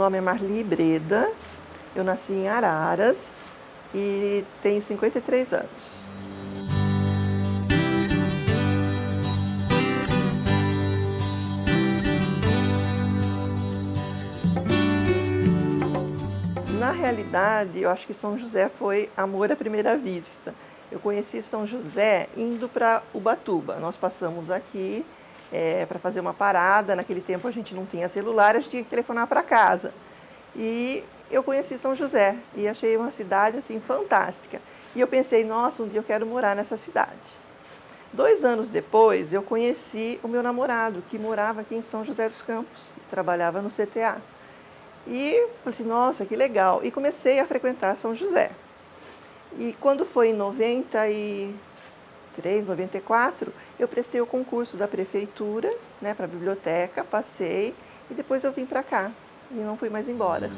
nome é Marli Breda, eu nasci em Araras e tenho 53 anos. Na realidade, eu acho que São José foi amor à primeira vista. Eu conheci São José indo para Ubatuba. Nós passamos aqui para fazer uma parada. Naquele tempo a gente não tinha celular, a gente tinha que telefonar para casa. E eu conheci São José e achei uma cidade assim fantástica. E eu pensei, nossa, um dia eu quero morar nessa cidade. 2 anos depois, eu conheci o meu namorado, que morava aqui em São José dos Campos, trabalhava no CTA. E falei assim, nossa, que legal. E comecei a frequentar São José. E quando foi em 93, 94, eu prestei o concurso da prefeitura, né, para a biblioteca, passei e depois eu vim para cá e não fui mais embora.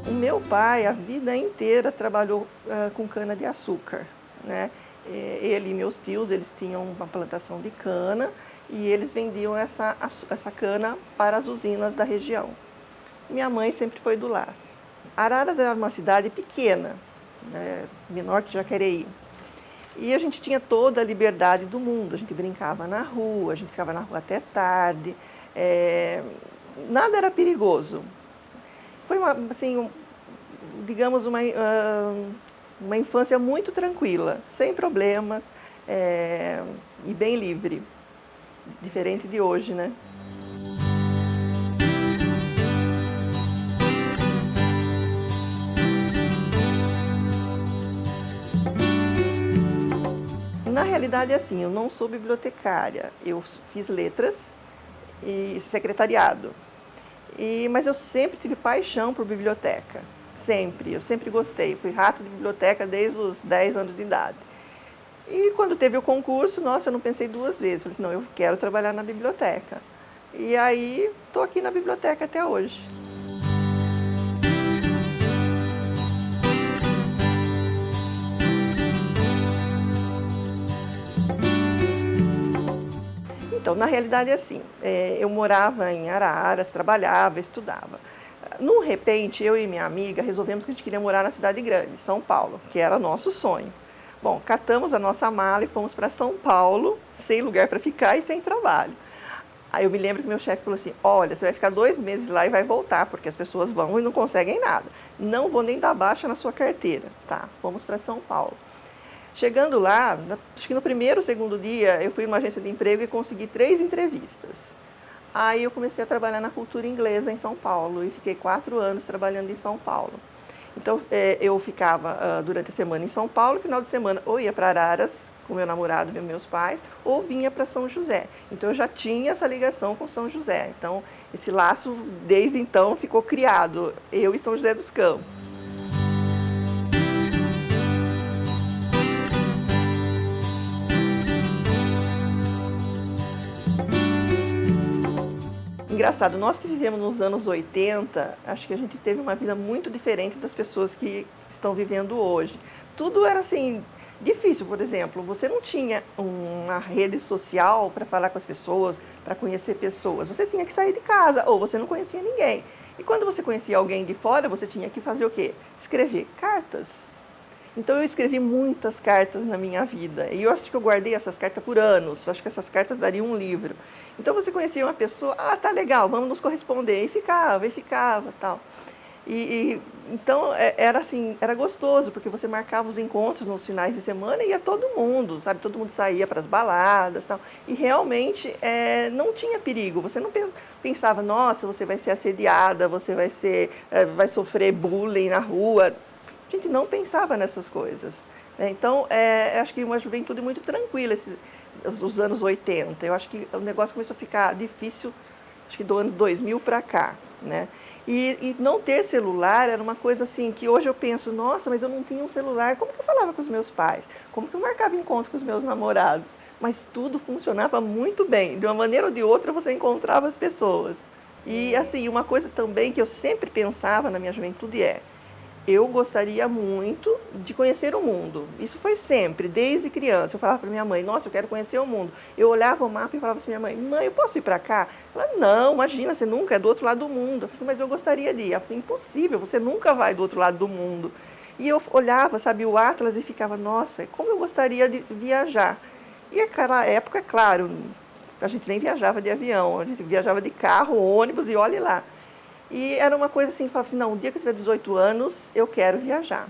O meu pai, a vida inteira, trabalhou com cana-de-açúcar, né? Ele e meus tios, eles tinham uma plantação de cana e eles vendiam essa cana para as usinas da região. Minha mãe sempre foi do lar. Araras era uma cidade pequena, né, menor que Jacareí. E a gente tinha toda a liberdade do mundo, a gente brincava na rua, a gente ficava na rua até tarde, nada era perigoso. Foi digamos, uma infância muito tranquila, sem problemas e bem livre, diferente de hoje, né? Na realidade, assim, eu não sou bibliotecária, eu fiz letras e secretariado, mas eu sempre tive paixão por biblioteca. Eu sempre gostei, fui rato de biblioteca desde os 10 anos de idade. E quando teve o concurso, nossa, eu não pensei 2 vezes, falei assim, não, eu quero trabalhar na biblioteca. E aí, estou aqui na biblioteca até hoje. Então, na realidade é assim, eu morava em Araras, trabalhava, estudava. Num repente, eu e minha amiga resolvemos que a gente queria morar na cidade grande, São Paulo, que era nosso sonho. Bom, catamos a nossa mala e fomos para São Paulo, sem lugar para ficar e sem trabalho. Aí eu me lembro que meu chefe falou assim, olha, você vai ficar 2 meses lá e vai voltar, porque as pessoas vão e não conseguem nada. Não vou nem dar baixa na sua carteira. Tá, fomos para São Paulo. Chegando lá, acho que no primeiro ou segundo dia, eu fui numa agência de emprego e consegui 3 entrevistas. Aí eu comecei a trabalhar na cultura inglesa em São Paulo e fiquei 4 anos trabalhando em São Paulo. Então, eu ficava durante a semana em São Paulo, final de semana ou ia para Araras com meu namorado e meus pais, ou vinha para São José. Então, eu já tinha essa ligação com São José. Então, esse laço, desde então, ficou criado, eu e São José dos Campos. Engraçado, nós que vivemos nos anos 80, acho que a gente teve uma vida muito diferente das pessoas que estão vivendo hoje. Tudo era assim, difícil, por exemplo, você não tinha uma rede social para falar com as pessoas, para conhecer pessoas. Você tinha que sair de casa ou você não conhecia ninguém. E quando você conhecia alguém de fora, você tinha que fazer o quê? Escrever cartas. Então eu escrevi muitas cartas na minha vida e eu acho que eu guardei essas cartas por anos, acho que essas cartas dariam um livro. Então você conhecia uma pessoa, tá legal, vamos nos corresponder, e ficava, tal. Então era assim, era gostoso, porque você marcava os encontros nos finais de semana e ia todo mundo, sabe? Todo mundo saía para as baladas, tal. E realmente não tinha perigo, você não pensava, nossa, você vai ser assediada, você vai sofrer bullying na rua. A gente não pensava nessas coisas, né? Então, acho que uma juventude muito tranquila, os anos 80. Eu acho que o negócio começou a ficar difícil, acho que do ano 2000 para cá, né? E não ter celular era uma coisa assim, que hoje eu penso, nossa, mas eu não tinha um celular, como que eu falava com os meus pais? Como que eu marcava encontro com os meus namorados? Mas tudo funcionava muito bem, de uma maneira ou de outra você encontrava as pessoas. E assim, uma coisa também que eu sempre pensava na minha juventude eu gostaria muito de conhecer o mundo. Isso foi sempre, desde criança. Eu falava para minha mãe, nossa, eu quero conhecer o mundo. Eu olhava o mapa e falava assim, mãe, eu posso ir para cá? Ela, não, imagina, você nunca é do outro lado do mundo. Eu falei, mas eu gostaria de ir. Ela falou, impossível, você nunca vai do outro lado do mundo. E eu olhava, sabe, o Atlas e ficava, nossa, como eu gostaria de viajar. E naquela época, é claro, a gente nem viajava de avião, a gente viajava de carro, ônibus e olhe lá. E era uma coisa assim, falava assim, não, o dia que eu tiver 18 anos, eu quero viajar.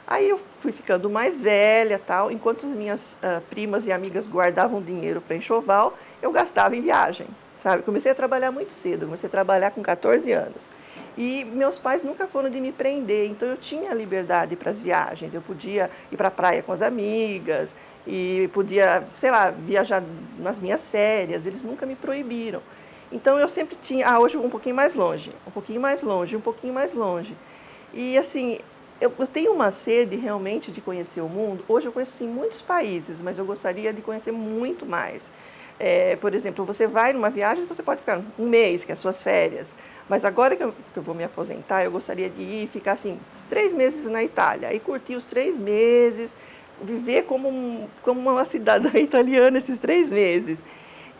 Aí eu fui ficando mais velha, tal, enquanto as minhas primas e amigas guardavam dinheiro para enxoval, eu gastava em viagem, sabe? Comecei a trabalhar muito cedo, comecei a trabalhar com 14 anos. E meus pais nunca foram de me prender, então eu tinha liberdade para as viagens, eu podia ir para a praia com as amigas, e podia, sei lá, viajar nas minhas férias, eles nunca me proibiram. Então eu sempre tinha, hoje um pouquinho mais longe, um pouquinho mais longe, um pouquinho mais longe. E assim, eu tenho uma sede realmente de conhecer o mundo. Hoje eu conheço assim, muitos países, mas eu gostaria de conhecer muito mais. Por exemplo, você vai numa viagem, você pode ficar um mês, que é as suas férias. Mas agora que eu vou me aposentar, eu gostaria de ir ficar assim, 3 meses na Itália. E curtir os 3 meses, viver como uma cidadã italiana esses 3 meses.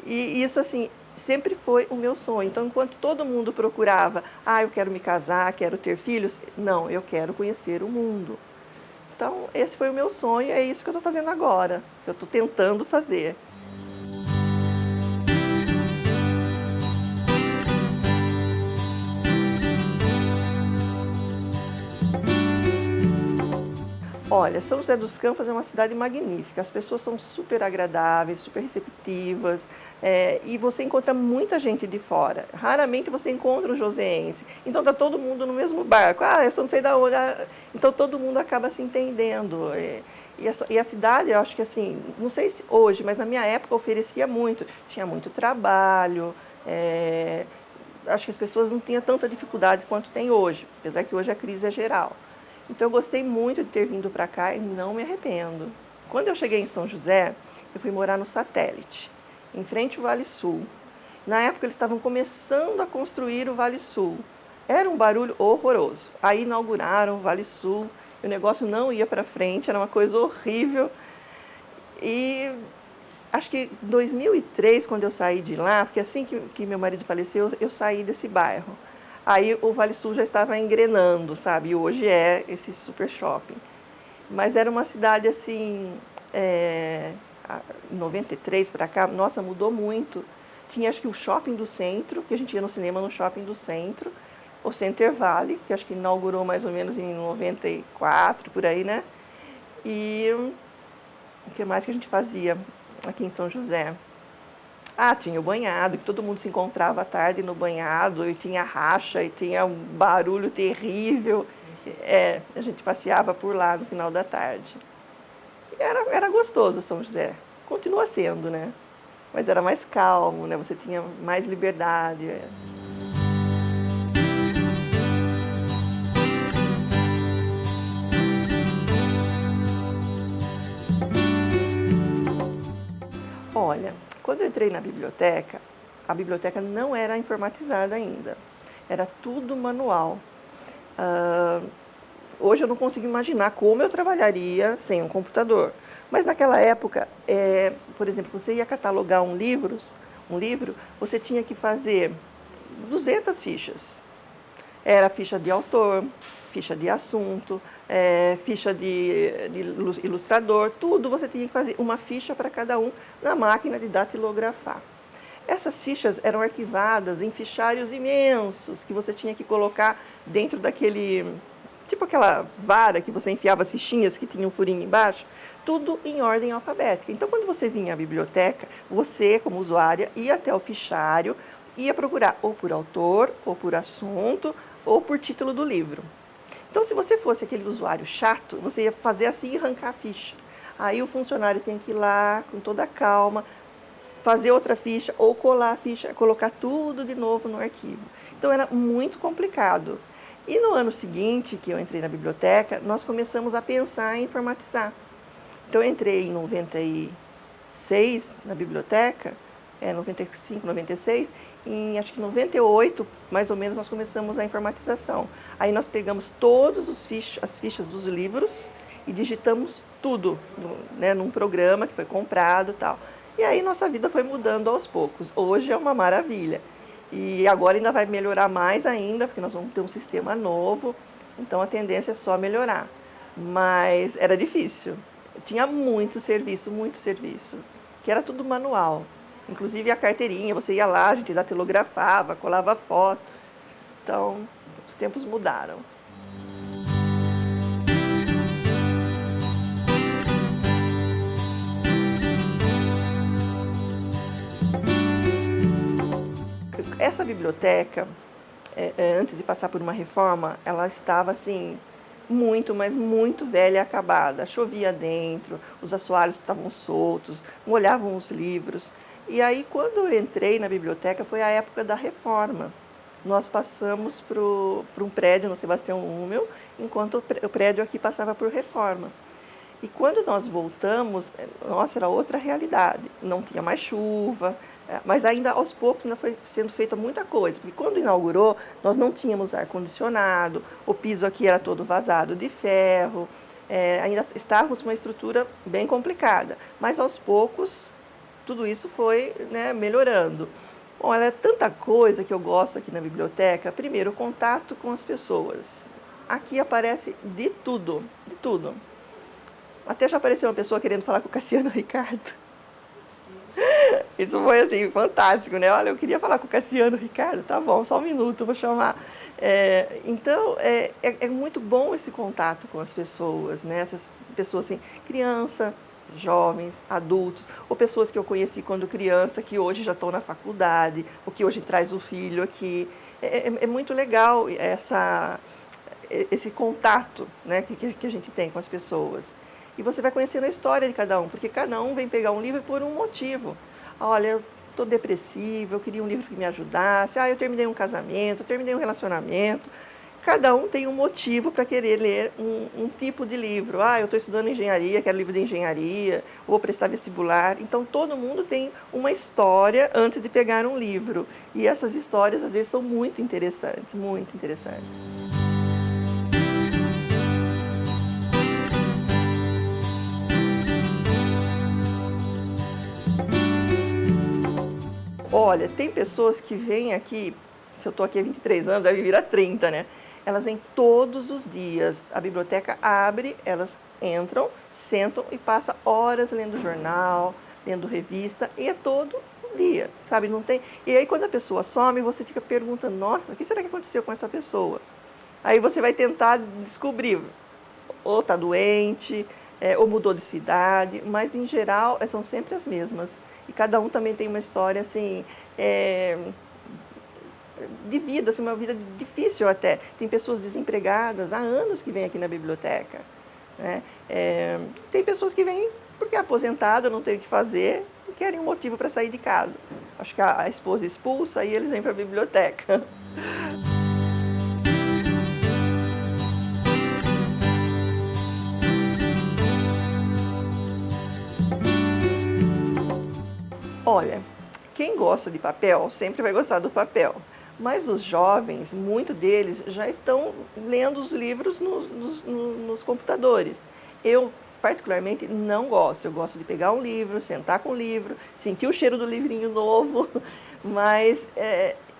E isso assim, sempre foi o meu sonho. Então, enquanto todo mundo procurava, eu quero me casar, quero ter filhos, não, eu quero conhecer o mundo. Então, esse foi o meu sonho, é isso que eu estou fazendo agora, que eu estou tentando fazer. Olha, São José dos Campos é uma cidade magnífica, as pessoas são super agradáveis, super receptivas, e você encontra muita gente de fora. Raramente você encontra um joseense. Então está todo mundo no mesmo barco. Eu só não sei da onde. Então todo mundo acaba se entendendo. E a cidade, eu acho que assim, não sei se hoje, mas na minha época oferecia muito. Tinha muito trabalho, acho que as pessoas não tinham tanta dificuldade quanto tem hoje, apesar que hoje a crise é geral. Então eu gostei muito de ter vindo para cá e não me arrependo. Quando eu cheguei em São José, eu fui morar no Satélite, em frente ao Vale Sul. Na época eles estavam começando a construir o Vale Sul. Era um barulho horroroso. Aí inauguraram o Vale Sul, e o negócio não ia para frente, era uma coisa horrível. E acho que em 2003, quando eu saí de lá, porque assim que meu marido faleceu, eu saí desse bairro. Aí o Vale Sul já estava engrenando, sabe? E hoje é esse super shopping. Mas era uma cidade assim, em 93 para cá, nossa, mudou muito. Tinha acho que o shopping do centro, que a gente ia no cinema no shopping do centro, o Center Valley, que acho que inaugurou mais ou menos em 94, por aí, né? E o que mais que a gente fazia aqui em São José? Tinha o banhado, que todo mundo se encontrava à tarde no banhado, e tinha racha, e tinha um barulho terrível. A gente passeava por lá no final da tarde. E era gostoso São José. Continua sendo, né? Mas era mais calmo, né? Você tinha mais liberdade. Olha, quando eu entrei na biblioteca, a biblioteca não era informatizada ainda. Era tudo manual. Hoje eu não consigo imaginar como eu trabalharia sem um computador. Mas naquela época, por exemplo, você ia catalogar um livro, você tinha que fazer 200 fichas. Era ficha de autor, ficha de assunto, ficha de ilustrador, tudo você tinha que fazer uma ficha para cada um na máquina de datilografar. Essas fichas eram arquivadas em fichários imensos que você tinha que colocar dentro daquele, tipo aquela vara que você enfiava as fichinhas que tinha um furinho embaixo, tudo em ordem alfabética. Então, quando você vinha à biblioteca, você, como usuária, ia até o fichário, ia procurar ou por autor, ou por assunto, ou por título do livro. Então, se você fosse aquele usuário chato, você ia fazer assim e arrancar a ficha. Aí o funcionário tinha que ir lá com toda a calma, fazer outra ficha ou colar a ficha, colocar tudo de novo no arquivo. Então era muito complicado. E no ano seguinte que eu entrei na biblioteca, nós começamos a pensar em informatizar. Então eu entrei em 96 na biblioteca, 95, 96, acho que 98, mais ou menos, nós começamos a informatização. Aí nós pegamos todas as fichas dos livros e digitamos tudo, né, num programa que foi comprado e tal. E aí nossa vida foi mudando aos poucos. Hoje é uma maravilha. E agora ainda vai melhorar mais ainda, porque nós vamos ter um sistema novo, então a tendência é só melhorar. Mas era difícil. Tinha muito serviço, que era tudo manual. Inclusive a carteirinha, você ia lá, a gente datilografava, colava foto. Então, os tempos mudaram. Essa biblioteca, antes de passar por uma reforma, ela estava assim, muito, mas muito velha e acabada. Chovia dentro, os assoalhos estavam soltos, molhavam os livros. E aí, quando eu entrei na biblioteca, foi a época da reforma. Nós passamos para um prédio no Sebastião Húmel, enquanto o prédio aqui passava por reforma. E quando nós voltamos, nossa, era outra realidade. Não tinha mais chuva, mas ainda aos poucos ainda foi sendo feita muita coisa. Porque quando inaugurou, nós não tínhamos ar-condicionado, o piso aqui era todo vazado de ferro, ainda estávamos com uma estrutura bem complicada. Mas aos poucos, tudo isso foi, né, melhorando. Bom, é tanta coisa que eu gosto aqui na biblioteca. Primeiro, o contato com as pessoas. Aqui aparece de tudo, de tudo. Até já apareceu uma pessoa querendo falar com o Cassiano Ricardo. Isso foi assim, fantástico, né? Olha, eu queria falar com o Cassiano Ricardo, tá bom, só um minuto, vou chamar. Então, é muito bom esse contato com as pessoas, né? Essas pessoas assim, criança, jovens, adultos, ou pessoas que eu conheci quando criança, que hoje já estão na faculdade, ou que hoje traz o filho aqui. É muito legal esse contato, né, que a gente tem com as pessoas. E você vai conhecendo a história de cada um, porque cada um vem pegar um livro por um motivo. Olha, eu estou depressivo, eu queria um livro que me ajudasse. Eu terminei um casamento, eu terminei um relacionamento. Cada um tem um motivo para querer ler um tipo de livro. Eu estou estudando engenharia, quero livro de engenharia, vou prestar vestibular. Então, todo mundo tem uma história antes de pegar um livro. E essas histórias, às vezes, são muito interessantes, muito interessantes. Olha, tem pessoas que vêm aqui, se eu estou aqui há 23 anos, deve vir a 30, né? Elas vêm todos os dias. A biblioteca abre, elas entram, sentam e passam horas lendo jornal, lendo revista, e é todo dia, sabe? Não tem... E aí, quando a pessoa some, você fica perguntando, nossa, o que será que aconteceu com essa pessoa? Aí você vai tentar descobrir, ou está doente, ou mudou de cidade, mas, em geral, são sempre as mesmas. E cada um também tem uma história, assim, de vida, assim, uma vida difícil até. Tem pessoas desempregadas há anos que vêm aqui na biblioteca, né? Tem pessoas que vêm porque é aposentada, não tem o que fazer e querem um motivo para sair de casa. Acho que a esposa expulsa e eles vêm para a biblioteca. Olha, quem gosta de papel sempre vai gostar do papel, mas os jovens, muito deles, já estão lendo os livros nos computadores. Eu, particularmente, não gosto. Eu gosto de pegar um livro, sentar com o livro, sentir o cheiro do livrinho novo, mas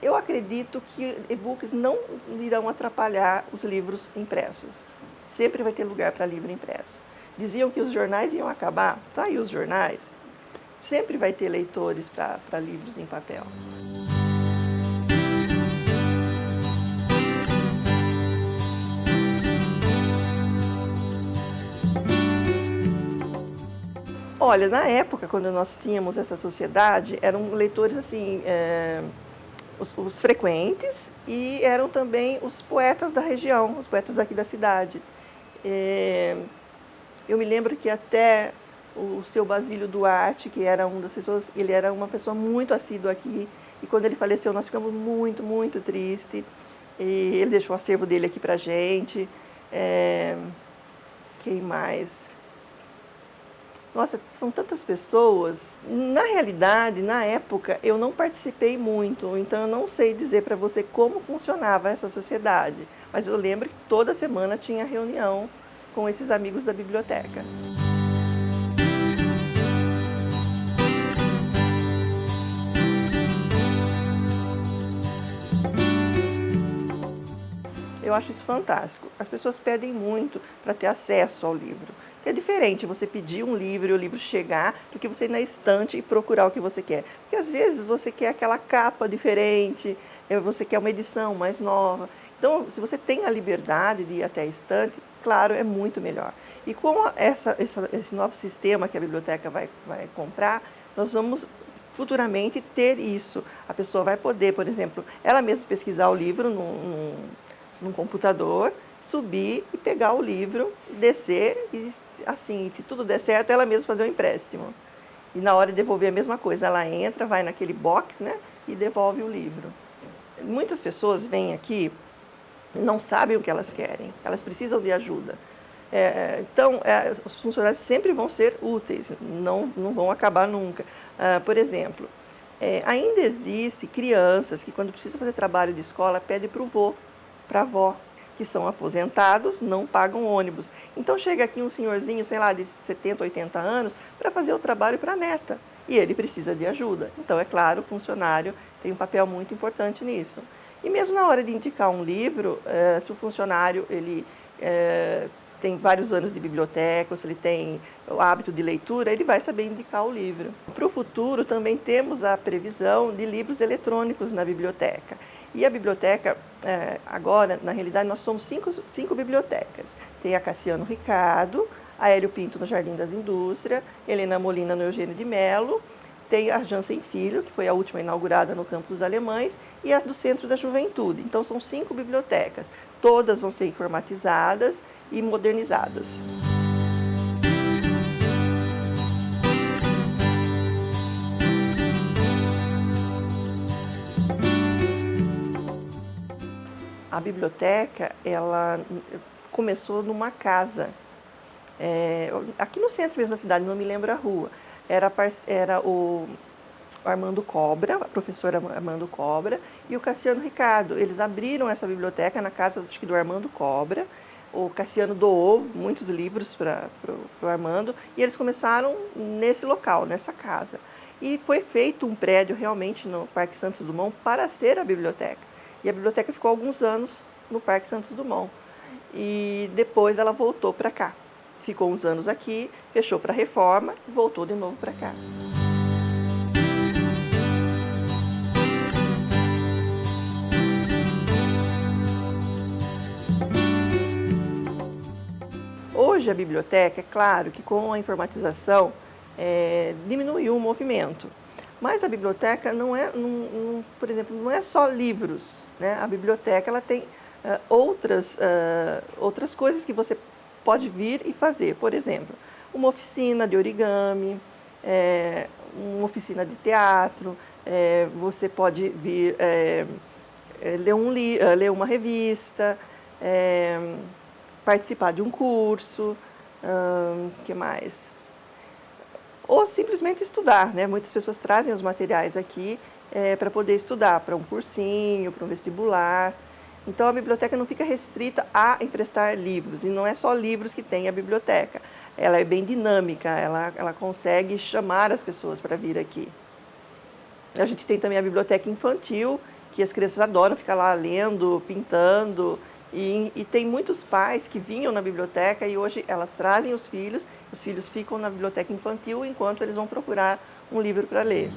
eu acredito que e-books não irão atrapalhar os livros impressos. Sempre vai ter lugar para livro impresso. Diziam que os jornais iam acabar, tá aí os jornais. Sempre vai ter leitores para livros em papel. Olha, na época, quando nós tínhamos essa sociedade, eram leitores assim, os frequentes e eram também os poetas da região, os poetas aqui da cidade. Eu me lembro que até o seu Basílio Duarte, que era uma das pessoas, ele era uma pessoa muito assídua aqui, e quando ele faleceu nós ficamos muito, muito tristes, e ele deixou o acervo dele aqui pra gente. Quem mais? Nossa, são tantas pessoas. Na realidade, na época, eu não participei muito, então eu não sei dizer para você como funcionava essa sociedade. Mas eu lembro que toda semana tinha reunião com esses amigos da biblioteca. Eu acho isso fantástico. As pessoas pedem muito para ter acesso ao livro. É diferente você pedir um livro e o livro chegar do que você ir na estante e procurar o que você quer. Porque às vezes você quer aquela capa diferente, você quer uma edição mais nova. Então, se você tem a liberdade de ir até a estante, claro, é muito melhor. E com esse novo sistema que a biblioteca vai comprar, nós vamos futuramente ter isso. A pessoa vai poder, por exemplo, ela mesma pesquisar o livro num computador, subir e pegar o livro, descer e, assim, se tudo der certo, ela mesma fazer um empréstimo. E na hora de devolver a mesma coisa, ela entra, vai naquele box, né, e devolve o livro. Muitas pessoas vêm aqui e não sabem o que elas querem, elas precisam de ajuda. Então, os funcionários sempre vão ser úteis, não vão acabar nunca. Por exemplo, ainda existe crianças que, quando precisam fazer trabalho de escola, pedem para o vô, para a avó, que são aposentados, não pagam ônibus. Então chega aqui um senhorzinho, sei lá, de 70, 80 anos, para fazer o trabalho para a neta. E ele precisa de ajuda. Então, é claro, o funcionário tem um papel muito importante nisso. E mesmo na hora de indicar um livro, se o funcionário ele tem vários anos de biblioteca, se ele tem o hábito de leitura, ele vai saber indicar o livro. Para o futuro, também temos a previsão de livros eletrônicos na biblioteca. E a biblioteca, agora, na realidade, nós somos cinco bibliotecas. Tem a Cassiano Ricardo, a Hélio Pinto no Jardim das Indústrias, Helena Molina no Eugênio de Melo, tem a Jansen Filho, que foi a última inaugurada no Campo dos Alemães, e a do Centro da Juventude. Então, são 5 bibliotecas. Todas vão ser informatizadas e modernizadas. A biblioteca, ela começou numa casa, aqui no centro mesmo da cidade, não me lembro a rua. Era o Armando Cobra, a professora Armando Cobra, e o Cassiano Ricardo. Eles abriram essa biblioteca na casa, acho que do Armando Cobra. O Cassiano doou muitos livros para o Armando, e eles começaram nesse local, nessa casa. E foi feito um prédio realmente no Parque Santos Dumont para ser a biblioteca. E a biblioteca ficou alguns anos no Parque Santos Dumont. E depois ela voltou para cá. Ficou uns anos aqui, fechou para reforma e voltou de novo para cá. Hoje a biblioteca, é claro que com a informatização diminuiu o movimento. Mas a biblioteca por exemplo, não é só livros, né? A biblioteca ela tem outras coisas que você pode vir e fazer. Por exemplo, uma oficina de origami, uma oficina de teatro, você pode vir ler uma revista, participar de um curso, que mais? Ou simplesmente estudar, né? Muitas pessoas trazem os materiais aqui para poder estudar, para um cursinho, para um vestibular. Então, a biblioteca não fica restrita a emprestar livros, e não é só livros que tem a biblioteca. Ela é bem dinâmica, ela consegue chamar as pessoas para vir aqui. A gente tem também a biblioteca infantil, que as crianças adoram ficar lá lendo, pintando, e tem muitos pais que vinham na biblioteca e hoje elas trazem os filhos ficam na biblioteca infantil enquanto eles vão procurar um livro para ler.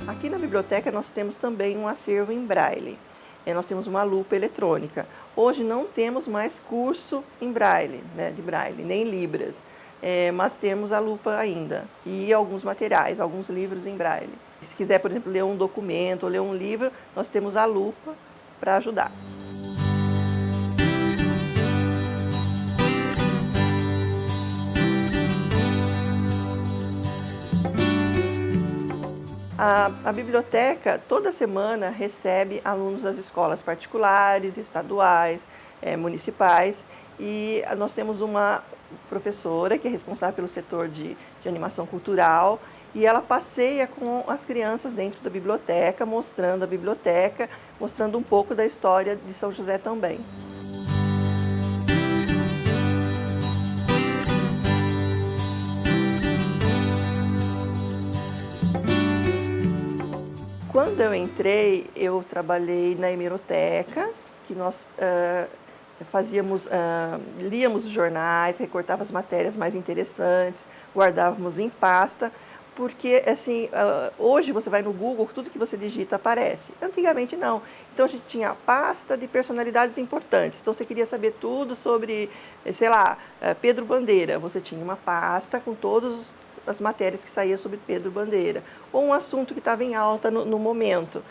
Aqui na biblioteca nós temos também um acervo em braille. Nós temos uma lupa eletrônica. Hoje não temos mais curso em braille, né, de braille, nem libras. Mas temos a lupa ainda e alguns materiais, alguns livros em braille. Se quiser, por exemplo, ler um documento ou ler um livro, nós temos a lupa para ajudar. A biblioteca, toda semana, recebe alunos das escolas particulares, estaduais, municipais, e nós temos uma professora que é responsável pelo setor de animação cultural, e ela passeia com as crianças dentro da biblioteca, mostrando a biblioteca, mostrando um pouco da história de São José também. Quando eu entrei, eu trabalhei na hemeroteca, que nós líamos os jornais, recortávamos as matérias mais interessantes, guardávamos em pasta, porque assim, hoje você vai no Google, tudo que você digita aparece. Antigamente não. Então a gente tinha a pasta de personalidades importantes. Então você queria saber tudo sobre, sei lá, Pedro Bandeira. Você tinha uma pasta com todas as matérias que saíam sobre Pedro Bandeira. Ou um assunto que estava em alta no momento.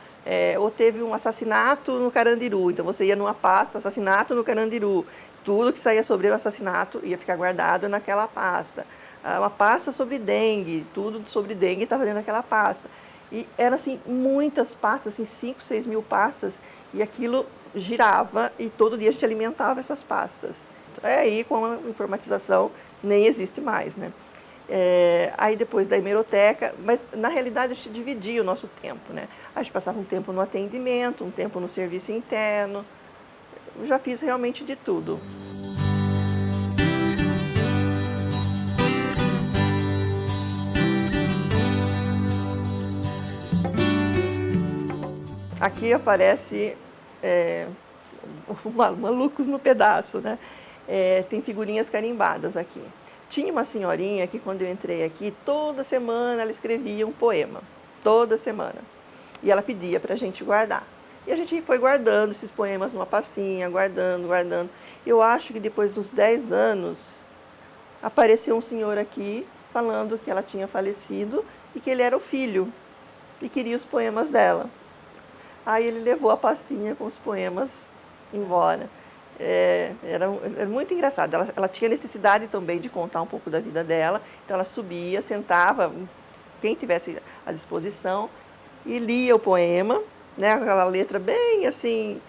Ou teve um assassinato no Carandiru. Então você ia numa pasta, assassinato no Carandiru. Tudo que saía sobre o assassinato ia ficar guardado naquela pasta. Uma pasta sobre dengue, tudo sobre dengue estava dentro daquela pasta. E eram assim, muitas pastas, assim, 5, 6 mil pastas, e aquilo girava e todo dia a gente alimentava essas pastas. Aí com a informatização nem existe mais, né? Aí depois da hemeroteca, mas na realidade a gente dividia o nosso tempo, né? A gente passava um tempo no atendimento, um tempo no serviço interno. Eu já fiz realmente de tudo. Aqui aparece malucos no pedaço, né? Tem figurinhas carimbadas aqui. Tinha uma senhorinha que quando eu entrei aqui, toda semana ela escrevia um poema, toda semana. E ela pedia para a gente guardar. E a gente foi guardando esses poemas numa pastinha, guardando, guardando. Eu acho que depois dos 10 anos, apareceu um senhor aqui falando que ela tinha falecido e que ele era o filho e queria os poemas dela. Aí ele levou a pastinha com os poemas embora. Era muito engraçado. Ela tinha necessidade também de contar um pouco da vida dela. Então ela subia, sentava, quem tivesse à disposição, e lia o poema, né? Aquela letra bem assim.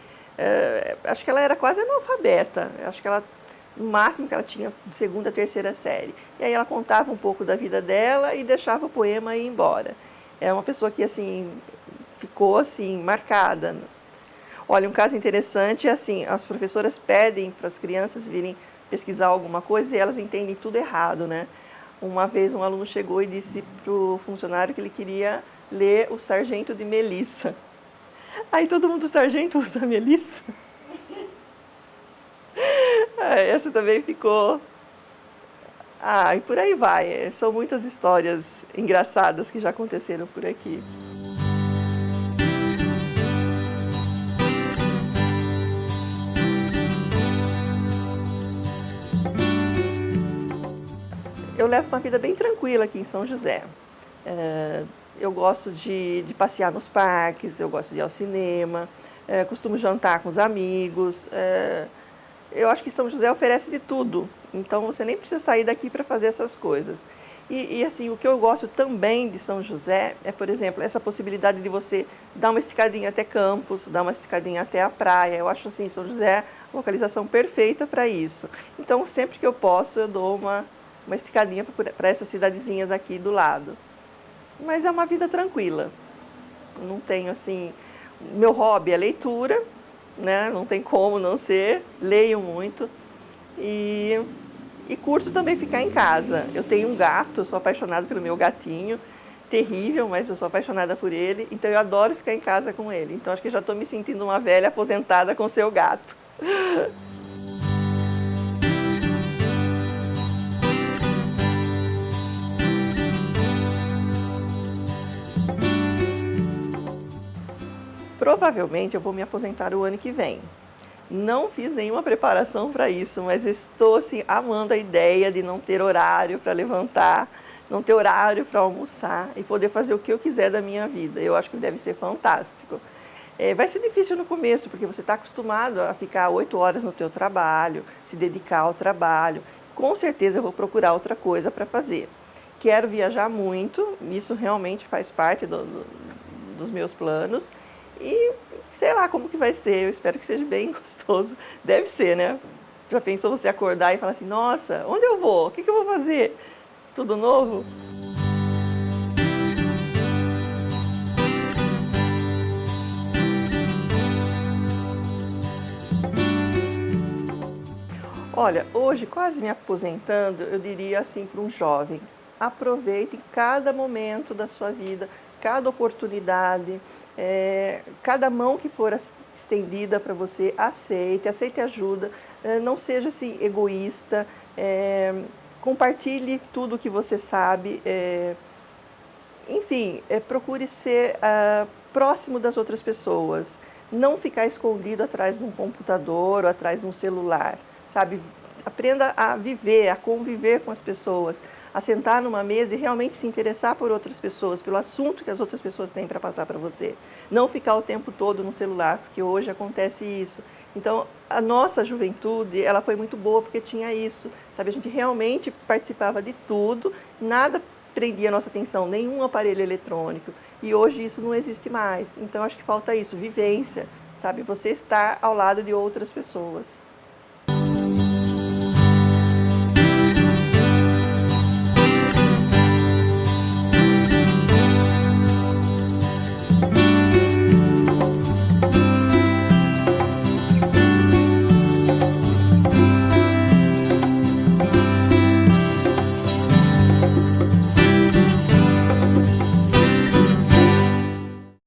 Acho que ela era quase analfabeta. Acho que ela, no máximo que ela tinha segunda, terceira série. E aí ela contava um pouco da vida dela e deixava o poema ir embora. É uma pessoa que assim ficou assim marcada. Olha, um caso interessante é assim, as professoras pedem para as crianças virem pesquisar alguma coisa e elas entendem tudo errado, né? Uma vez um aluno chegou e disse para o funcionário que ele queria ler o Sargento de Melissa. Aí todo mundo, sargento usa Melissa? Essa também ficou... e por aí vai. São muitas histórias engraçadas que já aconteceram por aqui. Eu levo uma vida bem tranquila aqui em São José. Eu gosto de passear nos parques, eu gosto de ir ao cinema, costumo jantar com os amigos. Eu acho que São José oferece de tudo, então você nem precisa sair daqui para fazer essas coisas. E assim, o que eu gosto também de São José é, por exemplo, essa possibilidade de você dar uma esticadinha até Campos, dar uma esticadinha até a praia. Eu acho assim, São José é a localização perfeita para isso. Então, sempre que eu posso, eu dou uma esticadinha para essas cidadezinhas aqui do lado. Mas é uma vida tranquila. Não tenho assim... Meu hobby é leitura, né? Não tem como não ser. Leio muito. E curto também ficar em casa. Eu tenho um gato, eu sou apaixonada pelo meu gatinho. Terrível, mas eu sou apaixonada por ele. Então eu adoro ficar em casa com ele. Então acho que já estou me sentindo uma velha aposentada com seu gato. Provavelmente eu vou me aposentar o ano que vem. Não fiz nenhuma preparação para isso, mas estou assim, amando a ideia de não ter horário para levantar, não ter horário para almoçar e poder fazer o que eu quiser da minha vida. Eu acho que deve ser fantástico. Vai ser difícil no começo, porque você está acostumado a ficar 8 horas no teu trabalho, se dedicar ao trabalho. Com certeza eu vou procurar outra coisa para fazer. quero viajar muito, isso realmente faz parte dos meus planos. E sei lá como que vai ser, eu espero que seja bem gostoso. Deve ser, né? Já pensou você acordar e falar assim, nossa, onde eu vou? O que eu vou fazer? Tudo novo? Olha, hoje, quase me aposentando, eu diria assim para um jovem: aproveite cada momento da sua vida, cada oportunidade, cada mão que for estendida para você, aceite ajuda, não seja assim egoísta, compartilhe tudo o que você sabe, enfim, procure ser próximo das outras pessoas, não ficar escondido atrás de um computador ou atrás de um celular, sabe? Aprenda a viver, a conviver com as pessoas, a sentar numa mesa e realmente se interessar por outras pessoas, pelo assunto que as outras pessoas têm para passar para você. Não ficar o tempo todo no celular, porque hoje acontece isso. Então, a nossa juventude, ela foi muito boa porque tinha isso, sabe? A gente realmente participava de tudo, nada prendia a nossa atenção, nenhum aparelho eletrônico. E hoje isso não existe mais. Então, acho que falta isso, vivência, sabe? Você estar ao lado de outras pessoas.